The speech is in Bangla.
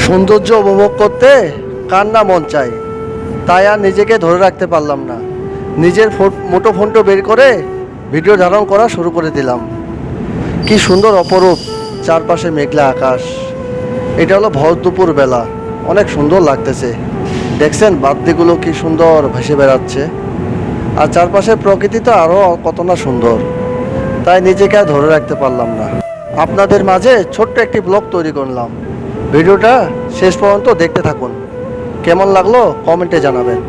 সৌন্দর্য উপভোগ করতে কার না মন চায়, তাই আর নিজেকে ধরে রাখতে পারলাম না। নিজের মুঠোফোনটা বের করে ভিডিও ধারণ করা শুরু করে দিলাম। কি সুন্দর অপরূপ চারপাশে মেঘলা আকাশ। এটা হলো ভর দুপুর বেলা, অনেক সুন্দর লাগতেছে। দেখছেন বাদদিগুলো কি সুন্দর ভেসে বেড়াচ্ছে, আর চারপাশের প্রকৃতি তো আরও কত না সুন্দর। তাই নিজেকে আর ধরে রাখতে পারলাম না, আপনাদের মাঝে ছোট্ট একটি ব্লগ তৈরি করলাম। ভিডিওটা শেষ পর্যন্ত দেখতে থাকুন, কেমন লাগলো কমেন্টে জানাবেন।